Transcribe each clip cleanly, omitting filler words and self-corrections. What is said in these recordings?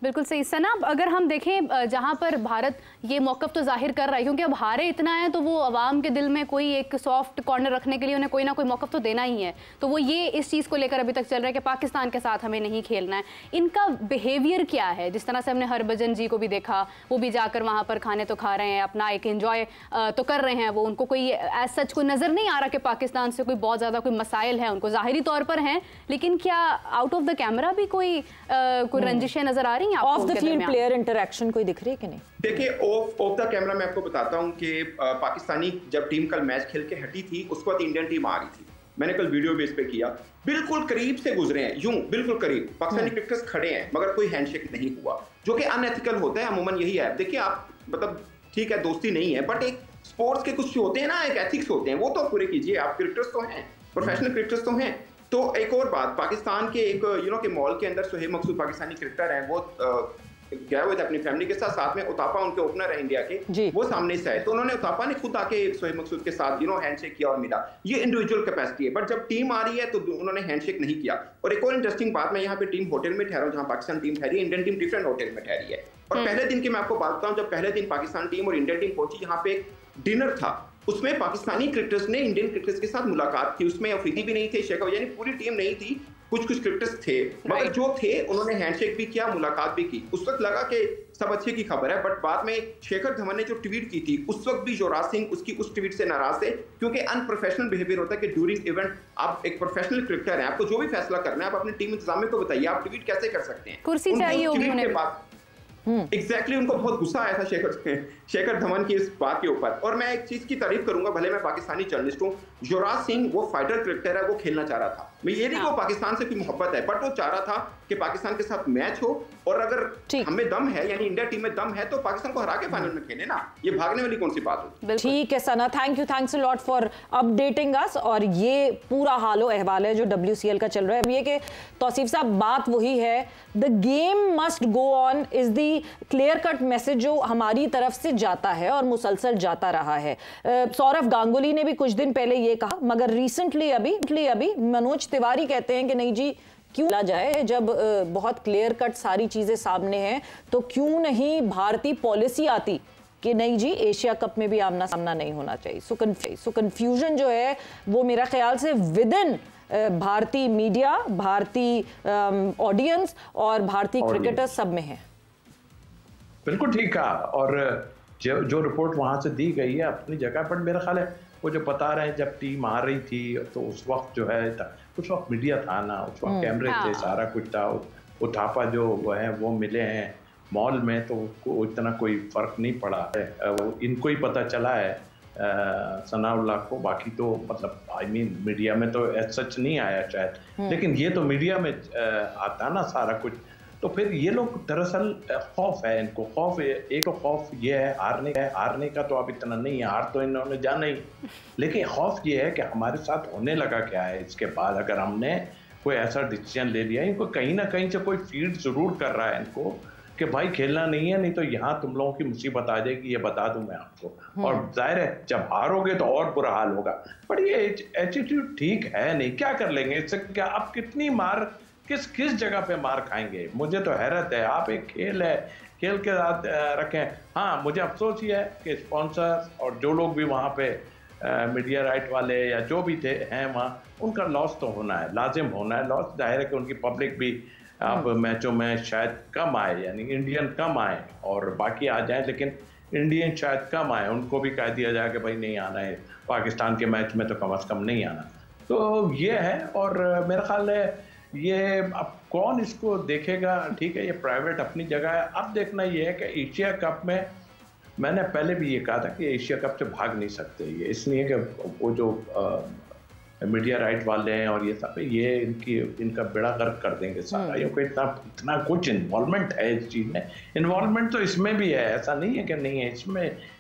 बिल्कुल सही सना। अगर हम देखें जहां पर भारत ये मौक़िफ़ तो जाहिर कर रहा है, क्योंकि अब हारे इतना है तो वो अवाम के दिल में कोई एक सॉफ्ट कॉर्नर रखने के लिए उन्हें कोई ना कोई मौक़िफ़ तो देना ही है, तो वो ये इस चीज़ को लेकर अभी तक चल रहा है कि पाकिस्तान के साथ हमें नहीं खेलना है। इनका बिहेवियर क्या है? जिस तरह से हमने हरभजन जी को भी देखा, वो भी जाकर वहाँ पर खाने तो खा रहे हैं, अपना एक इंजॉय तो कर रहे हैं, वो उनको कोई एज सच कोई नज़र नहीं आ रहा कि पाकिस्तान से कोई बहुत ज़्यादा कोई मसाइल है, उनको ज़ाहिरी तौर पर हैं, लेकिन क्या आउट ऑफ द कैमरा भी कोई रंजिशें नज़र आ रही हैं? Of the field player interaction कोई दिख रही है कि नहीं? देखिए, ऑफ द कैमरा मैं आपको बताता हूं कि पाकिस्तानी जब टीम कल मैच खेल के हटी थी, उसके बाद इंडियन टीम आ रही थी। मैंने कल वीडियो बेस पे किया, बिल्कुल करीब से गुजरे हैं, यूं बिल्कुल करीब पाकिस्तानी क्रिकेटर्स खड़े हैं, मगर कोई हैंडशेक नहीं हुआ, जो कि अनएथिकल होता है। अमूमन यही है। देखिए, आप मतलब ठीक है दोस्ती नहीं है, बट एक स्पोर्ट्स के कुछ होते हैं ना, एक एथिक्स होते हैं, वो तो पूरे कीजिए। आप क्रिकेटर्स तो हैं, प्रोफेशनल क्रिकेटर्स तो हैं। तो एक और बात, पाकिस्तान के एक के मॉल के अंदर सोहेब मकसूद पाकिस्तानी क्रिकेटर हैं, वो गए हुए थे अपनी फैमिली के साथ में उतापा उनके ओपनर है इंडिया के, वो सामने से आए, तो उन्होंने उतापा ने खुद आके सोहेब मकसूद के साथ हैंडशेक किया और मिला। ये इंडिविजुअल कैपेसिटी है, बट जब टीम आ रही है तो उन्होंने हैंडशेक नहीं किया। और एक और इंटरेस्टिंग बात, मैं यहाँ पे टीम होटल में ठहरा हूँ जहाँ पाकिस्तान टीम ठहरी है, इंडियन टीम डिफरेंट होटल में ठहरी है। और पहले दिन की मैं आपको बात बताऊँ, जब पहले दिन पाकिस्तान टीम और इंडियन टीम पहुंची, यहाँ पे डिनर था, उसमें पाकिस्तानी क्रिकेटर्स ने इंडियन क्रिकेटर्स के साथ मुलाकात की। उसमें अफरीदी भी नहीं थे, शेखर यानी पूरी टीम नहीं थी, कुछ क्रिकेटर्स थे, मगर जो थे उन्होंने हैंडशेक भी किया, मुलाकात भी की। उस वक्त लगा कि सब अच्छे की खबर है, बट बाद में शेखर धवन ने जो ट्वीट की थी, उस वक्त भी युवराज सिंह उसकी उस ट्वीट से नाराज थे, क्योंकि अनप्रोफेशनल बिहेवियर होता है कि ड्यूरिंग इवेंट आप एक प्रोफेशल क्रिकेटर हैं, आपको जो भी फैसला करना है आप अपनी टीम इंतजामिया को बताइए, आप ट्वीट कैसे कर सकते हैं? कुर्सी चाहिए होगी उन्हें। एग्जैक्टली उनको बहुत गुस्सा आया था शेखर धवन की इस बात के ऊपर। और मैं एक चीज की तारीफ करूंगा, भले मैं पाकिस्तानी जर्नलिस्ट हूं, युवराज सिंह वो फाइटर क्रिकेटर है, वो खेलना चाह रहा था। मैं ये नहीं, वो पाकिस्तान से कोई मोहब्बत है, बट वो चाह रहा था कि पाकिस्तान के साथ मैच हो, और अगर हमें दम है, यानी इंडिया टीम में दम है, तो पाकिस्तान को हरा के फाइनल में खेले ना, ये भागने वाली कौन सी बात हो? ठीक है Sana, thanks a lot for updating us. और ये पूरा हालो अहवाल है जो WCL का चल रहा है। अब ये कि तौसीफ साहब, बात वही है, the game must go on is the clear cut message जो हमारी तरफ से जाता है और मुसलसल जाता रहा है। सौरव गांगुली ने भी कुछ दिन पहले ये कहा, मगर रिसेंटली अभी मनोज तिवारी कहते हैं कि नहीं जी, क्यों ला जाए, जब बहुत क्लियर कट सारी चीजें सामने हैं, तो क्यों नहीं भारतीय पॉलिसी आती कि नहीं जी एशिया कप में भी आमना सामना नहीं होना चाहिए। सो कंफ्यूजन जो है वो मेरा ख्याल से विद इन भारतीय मीडिया, भारतीय ऑडियंस और भारतीय क्रिकेटर्स सब में है। बिल्कुल ठीक कहा। और जो रिपोर्ट वहां से दी गई है अपनी जगह पर, मेरा ख्याल है वो जो बता रहे हैं जब टीम आ रही थी तो उस वक्त जो है, उस वक्त मीडिया था ना, उस वक्त कैमरे थे, सारा कुछ था। उथापा जो वो है वो मिले हैं मॉल में, तो उसको इतना कोई फर्क नहीं पड़ा है। इनको ही पता चला है सनाउल्लाह को, बाकी तो मतलब मीडिया में तो सच नहीं आया शायद, लेकिन ये तो मीडिया में आता ना सारा कुछ। तो फिर ये लोग दरअसल खौफ है इनको, एक खौफ ये है हारने का तो अब इतना नहीं है, हार तो इन्होंने जाना ही, लेकिन खौफ ये है कि हमारे साथ होने लगा क्या है इसके बाद, अगर हमने कोई ऐसा डिसीजन ले लिया। इनको कहीं ना कहीं से कोई फीड जरूर कर रहा है इनको कि भाई खेलना नहीं है, नहीं तो यहाँ तुम लोगों की मुसीबत आ जाएगी, ये बता दूं मैं आपको। और जाहिर है जब हारोगे तो और बुरा हाल होगा, पर ये एटीट्यूड ठीक है नहीं, क्या कर लेंगे इससे, क्या आप कितनी मार किस जगह पे मार खाएंगे? मुझे तो हैरत है। आप एक खेल है, खेल के साथ रखें। हाँ, मुझे अफसोस ही है कि स्पॉन्सर और जो लोग भी वहाँ पे मीडिया राइट वाले या जो भी थे हैं वहाँ, उनका लॉस तो होना है, लाजिम होना है लॉस। जाहिर है कि उनकी पब्लिक भी अब मैचों में शायद कम आए, यानी इंडियन कम आए और बाकी आ जाए, लेकिन इंडियन शायद कम आए, उनको भी कह दिया जाए कि भाई नहीं आना है पाकिस्तान के मैच में, तो कम अज़ कम नहीं आना। तो ये है। और मेरा ख्याल है ये अब कौन इसको देखेगा, ठीक है, ये प्राइवेट अपनी जगह है। अब देखना ये है कि एशिया कप में, मैंने पहले भी ये कहा था कि एशिया कप से भाग नहीं सकते ये, इसलिए कि वो जो मीडिया राइट वाले हैं और ये सब, ये इनका बेड़ा गर्क कर देंगे सारा। ये कोई इतना कुछ इन्वॉल्वमेंट है इस चीज़ में, इन्वॉल्वमेंट तो इसमें भी है, ऐसा नहीं है कि नहीं है,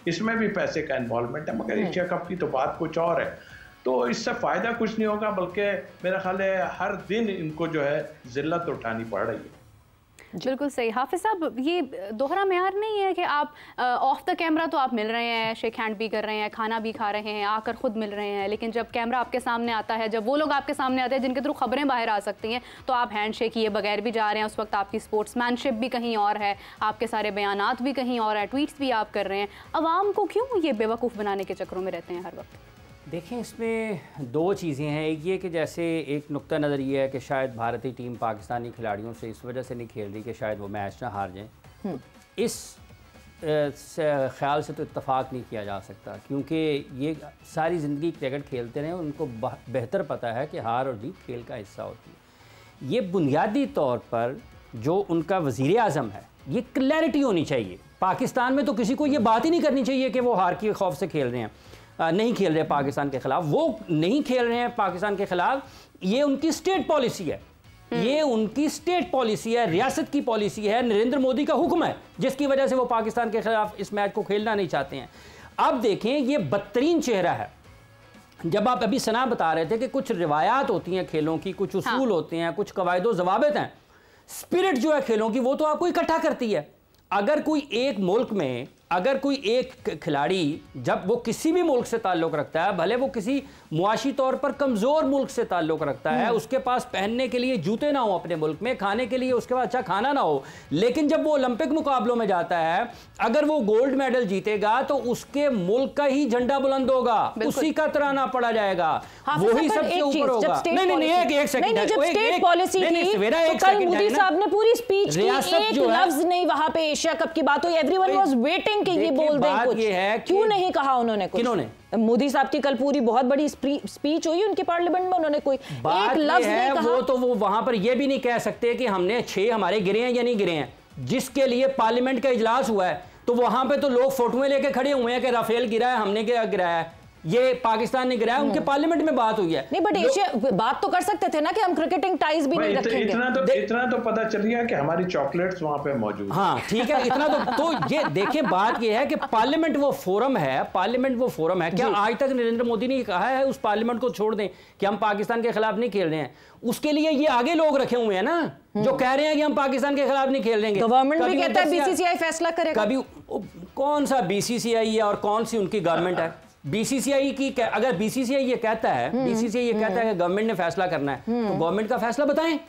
इसमें भी पैसे का इन्वॉल्वमेंट है, मगर एशिया कप की तो बात कुछ और है। तो इससे फ़ायदा कुछ नहीं होगा, बल्कि मेरा ख्याल है हर दिन इनको जो है जिल्लत उठानी पड़ रही है। बिल्कुल सही। हाफिज साहब, ये दोहरा मेयार नहीं है कि आप ऑफ द कैमरा तो आप मिल रहे हैं, शेक हैंड भी कर रहे हैं, खाना भी खा रहे हैं, आकर खुद मिल रहे हैं, लेकिन जब कैमरा आपके सामने आता है, जब वो लोग आपके सामने आते हैं जिनके थ्रू खबरें बाहर आ सकती हैं, तो आप हैंड शेक किए बगैर भी जा रहे हैं। उस वक्त आपकी स्पोर्ट्समैनशिप भी कहीं और है, आपके सारे बयानात भी कहीं और है, ट्वीट्स भी आप कर रहे हैं। अवाम को क्यों ये बेवकूफ़ बनाने के चक्करों में रहते हैं हर वक्त? देखें, इसमें दो चीज़ें हैं। एक ये कि जैसे एक नुक्ता नज़र ये है कि शायद भारतीय टीम पाकिस्तानी खिलाड़ियों से इस वजह से नहीं खेल रही कि शायद वो मैच ना हार जाएं। इस ख्याल से तो इत्तफाक नहीं किया जा सकता, क्योंकि ये सारी ज़िंदगी क्रिकेट खेलते रहे, उनको बेहतर पता है कि हार और जीत खेल का हिस्सा होती है। ये बुनियादी तौर पर जो उनका वज़ीर आज़म है, ये क्लैरिटी होनी चाहिए। पाकिस्तान में तो किसी को ये बात ही नहीं करनी चाहिए कि वो हार के खौफ से खेल रहे हैं, नहीं खेल रहे पाकिस्तान के खिलाफ। वो नहीं खेल रहे हैं पाकिस्तान के खिलाफ, ये उनकी स्टेट पॉलिसी है, ये उनकी स्टेट पॉलिसी है, रियासत की पॉलिसी है, नरेंद्र मोदी का हुक्म है, जिसकी वजह से वो पाकिस्तान के खिलाफ इस मैच को खेलना नहीं चाहते हैं। अब देखें, ये बदतरीन चेहरा है। जब आप अभी सना बता रहे थे कि कुछ रिवायात होती हैं खेलों की, कुछ उसूल होते हैं, कुछ कवायदो ज़वाबित हैं, स्पिरिट जो है खेलों की वो तो आपको इकट्ठा करती है। अगर कोई एक मुल्क में, अगर कोई एक खिलाड़ी जब वो किसी भी मुल्क से ताल्लुक़ रखता है, भले वो किसी मुआशी तौर पर कमज़ोर मुल्क से ताल्लुक़ रखता है, उसके पास पहनने के लिए जूते ना हो अपने मुल्क में, खाने के लिए उसके पास अच्छा खाना ना हो, लेकिन जब वो ओलंपिक मुकाबलों में जाता है, अगर वो गोल्ड मेडल जीतेगा तो उसके मुल्क का ही झंडा बुलंद होगा, उसी का तराना पड़ा जाएगा, वही सबसे ऊपर होगा। नहीं, एक सेकंड, जब स्टेट पॉलिसी थी तो कल मोदी साहब ने पूरी स्पीच की, एक लफ्ज नहीं वहां पे एशिया कप की बात हुई, एवरीवन वाज वेटिंग कि ये बोल दें कुछ, क्यों नहीं कहा उन्होंने कुछ? किन्होंने? मोदी साहब की कल पूरी बहुत बड़ी स्पीच हुई उनकी पार्लियामेंट में, उन्होंने कोई एक लफ्ज नहीं कहा। वो तो वो वहां पर ये भी नहीं कह सकते कि हमने 6 हमारे गिरे हैं या नहीं गिरे हैं। जिसके लिए पार्लियामेंट का इजलास हुआ है तो वहां पे तो लोग फोटोएं लेके खड़े हुए हैं कि राफेल गिरा है, हमने क्या गिराया है, ये पाकिस्तान ने गिराया, उनके पार्लियामेंट में बात हुई है। नहीं, बट एशिया बात तो कर सकते थे ना कि हम क्रिकेटिंग टाइज भी नहीं रखेंगे। इतना तो पता चल गया कि हमारी चॉकलेट्स वहां पे मौजूद। हाँ ठीक है, इतना तो ये देखिए, बात ये है कि पार्लियामेंट वो फोरम है, पार्लियामेंट वो फोरम है। क्या आज तक नरेंद्र मोदी ने कहा है उस पार्लियामेंट को छोड़ दें कि हम पाकिस्तान के खिलाफ नहीं खेल रहे हैं? उसके लिए ये आगे लोग रखे हुए हैं ना जो कह रहे हैं कि हम पाकिस्तान के खिलाफ नहीं खेल देंगे। गवर्नमेंट भी कहता है बीसीसीआई फैसला करेगा। कभी कौन सा बीसीसीआई है और कौन सी उनकी गवर्नमेंट है? बीसीसीआई की अगर बीसीसीआई ये कहता है, बीसीसीआई ये कहता है कि गवर्नमेंट ने फैसला करना है, तो गवर्नमेंट का फैसला बताएं।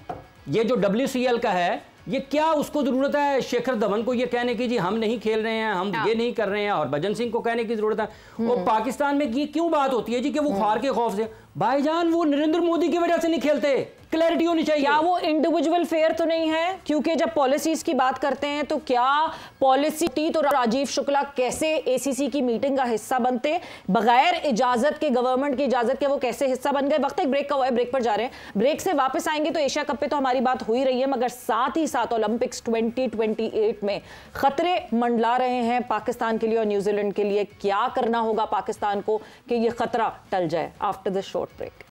ये जो WCL का है, ये क्या उसको जरूरत है शेखर धवन को ये कहने की जी हम नहीं खेल रहे हैं, हम ये नहीं कर रहे हैं, और भजन सिंह को कहने की जरूरत है? और पाकिस्तान में ये क्यों बात होती है जी कि वो हार के खौफ से? भाईजान वो नरेंद्र मोदी की वजह से नहीं खेलते, क्लैरिटी होनी चाहिए। क्या वो इंडिविजुअल फेयर तो नहीं है? क्योंकि जब पॉलिसीज की बात करते हैं तो क्या पॉलिसी तो राजीव शुक्ला कैसे ACC की मीटिंग का हिस्सा बनते बगैर इजाजत के, गवर्नमेंट की इजाजत के, वो कैसे हिस्सा बन गए? वक्त एक ब्रेक का हुआ है, ब्रेक पर जा रहे हैं, ब्रेक से वापस आएंगे तो एशिया कप पे तो हमारी बात हो ही रही है, मगर साथ ही साथ ओलंपिक्स 2028 में खतरे मंडला रहे हैं पाकिस्तान के लिए और न्यूजीलैंड के लिए। क्या करना होगा पाकिस्तान को कि ये खतरा टल जाए? After the short break.